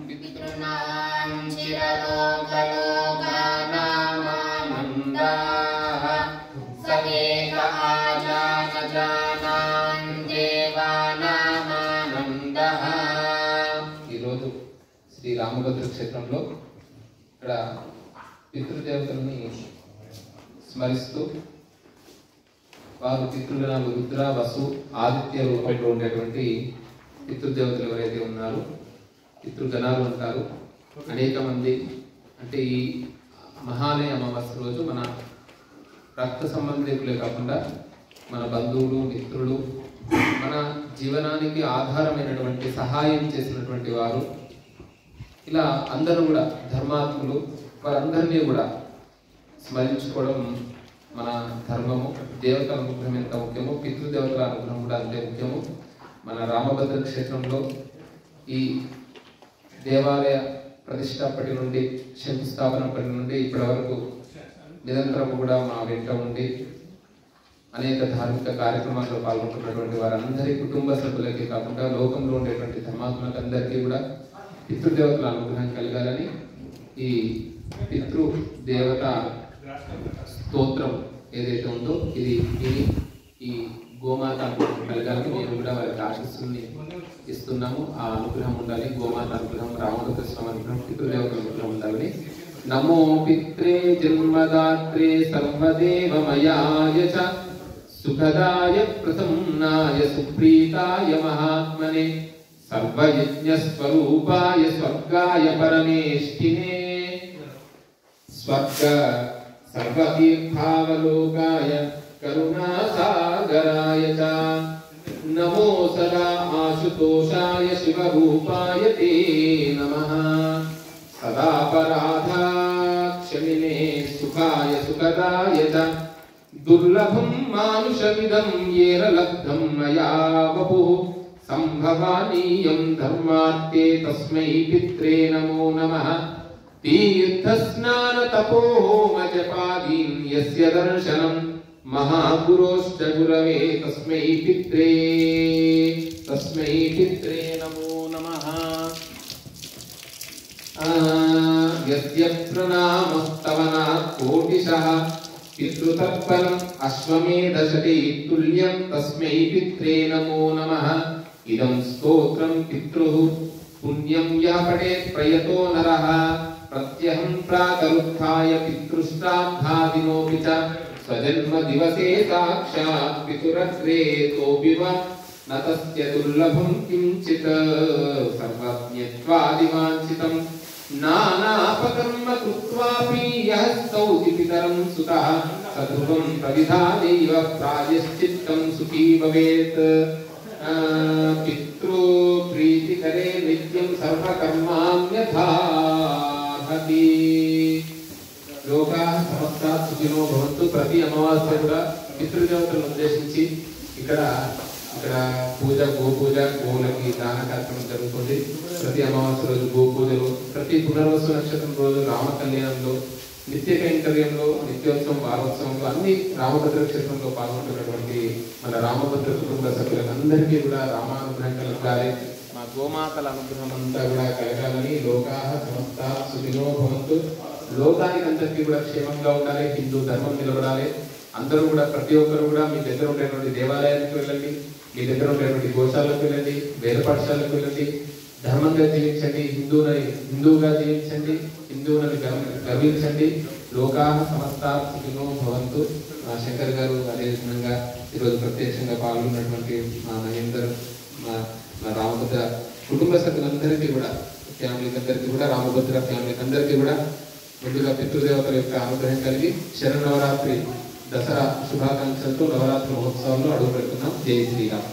पितॄणां चिरलोकलोकानामानन्दाः स एक आजानजानान् देवानामानन्दः। ఈరోజు శ్రీ రామభద్ర క్షేత్రంలో ఇక్కడ పితృదేవతల్ని స్మరిస్తూ వారు పితృగణాలు రుద్ర వసు ఆదిత్య రూపంలో ఉండేటువంటి పితృదేవతలు ఎవరైతే ఉన్నారో పితృగణాలు అంటారు. అనేక మంది అంటే ఈ మహాలయ అమావాస్య రోజు మన రక్త సంబంధికులే కాకుండా మన బంధువులు మిత్రులు మన జీవనానికి ఆధారమైనటువంటి సహాయం చేసినటువంటి వారు ఇలా అందరూ కూడా ధర్మాత్ములు వారందరినీ కూడా స్మరించుకోవడం మన ధర్మము. దేవతల అనుగ్రహం ఎంత ముఖ్యమో పితృదేవతల అనుగ్రహం కూడా అంతే ముఖ్యము. మన రామభద్ర క్షేత్రంలో ఈ దేవాలయ ప్రతిష్టాపటి నుండి శంకుస్థాపనప్పటి నుండి ఇప్పటి వరకు నిరంతరం కూడా మా వెంట ఉండి అనేక ధార్మిక కార్యక్రమాల్లో పాల్గొంటున్నటువంటి వారందరి కుటుంబ సభ్యులకి కాకుండా లోకంలో ఉండేటువంటి ధర్మాత్మలకు అందరికీ కూడా పితృదేవతల అనుగ్రహం కలగాలని ఈ పితృదేవత స్తోత్రం ఏదైతే ఉందో ఇది ఈ గోమాత అనుగ్రహం కలగాలని మేము కూడా వారికి ఆశిస్తుని ఇస్తున్నాము. ఆ అనుగ్రహం ఉండాలి. గోమాత అనుగ్రహం, రామభద్ర స్వామి అనుగ్రహం, పితృదేవతల అనుగ్రహం ఉండాలని. నమో పిత్రే జన్మదాత్రే సర్వదేవమయాయ చ సుఖదాయ ప్రసన్నాయ సుప్రీతాయ మహాత్మనే సర్వయజ్ఞ స్వరూపాయ స్వర్గాయ పరమేష్ఠినే స్వర్గ సర్వతీర్థావలోకాయ కరుణాసాగరాయ చ నమో సదా ఆశుతోషాయ శివరూపాయ తే నమః సదాపరాధక్షమినే సుఖాయ సుఖదాయ చ దుర్లభం మానుషమిదం ఏన లబ్ధం మయా వపుః సంభవానీయం ధర్మార్తే తస్మై పిత్రే నమో నమః తీర్థస్నాన తపోహోమ జపాదీన్ యస్య దర్శనం మహాగురోశ్చ గురవే తస్మై పిత్రే నమో నమః. యస్య ప్రణామస్తవనాత్ కోటిశః పితృతర్పణం అశ్వమేధశతై తుల్యం తస్మై పిత్రే నమో నమః. ఇదం స్తోత్రం పితృః పుణ్యం యః పఠేత్ ప్రయతో నరః ప్రత్యహం ప్రాతరుత్థాయ పితృష్టాబ్ధాదినోపి చ స్వజన్మ దివసే సాక్షాత్ పితురగ్రేతోపి వా న తస్య దుర్లభం కించిత్ సర్వజ్ఞత్వాదివాంఛితం నానాపకర్మ కృత్వాపి యః స్తౌతి పితరం సుతః సధ్రువం ప్రవిధానైవ ప్రాయశ్చిత్తం సుఖీ భవేత్. పితృ ప్రీతికరే నిత్యం సర్వకర్మాణ్యథాహతి. లోకాః సమస్తాః సుఖినో భవంతు. ప్రతి అమావాస్య కూడా పితృదేవతలను ఉద్దేశించి ఇక్కడ పూజ, గోపూజ, గోవులకి దాన కార్యక్రమం జరుగుతుంది. ప్రతి అమావాస్య రోజు గోపూజలు, ప్రతి పునర్వసు నక్షత్రం రోజు రామ కళ్యాణంలో, నిత్య కైంకర్యంలో, నిత్యోత్సవం, వారోత్సవంలో అన్ని రామభద్ర క్షేత్రంలో పాల్గొంటున్నటువంటి మన రామభద్ర కుటుంబ సభ్యులందరికీ కూడా రామానుగ్రహం కలగాలి. మా గోమాతల అనుగ్రహం అంతా కూడా కలగాలని. లోకాః సమస్తాః సుఖినో భవంతు. లోకానికి అందరికీ కూడా క్షేమంగా ఉండాలి. హిందూ ధర్మం నిలబడాలి. అందరూ కూడా ప్రతి ఒక్కరు కూడా మీ దగ్గర ఉండేటువంటి దేవాలయానికి వెళ్ళండి, మీ దగ్గర ఉండేటువంటి గోశాలకు వెళ్ళండి, వేద పాఠశాలకు వెళ్ళండి. ధర్మంగా జీవించండి, హిందూగా జీవించండి, హిందువులను గర్వించండి. లోకాః సమస్తాః సుఖినో భవంతు. మా శంకర్ గారు అదేవిధంగా ఈరోజు ప్రత్యక్షంగా పాల్గొన్నటువంటి మా మహేందర్, మా రామభద్ర కుటుంబ సభ్యులందరికీ కూడా, ఫ్యామిలీకి అందరికీ కూడా, రామభద్ర ఫ్యామిలీకి అందరికీ కూడా ముందుగా పితృదేవతల యొక్క అనుగ్రహం కలిగి శరన్నవరాత్రి దసరా శుభాకాంక్షలతో నవరాత్రి మహోత్సవంలో అడుగు పెడుతున్నాం. జై శ్రీరామ్.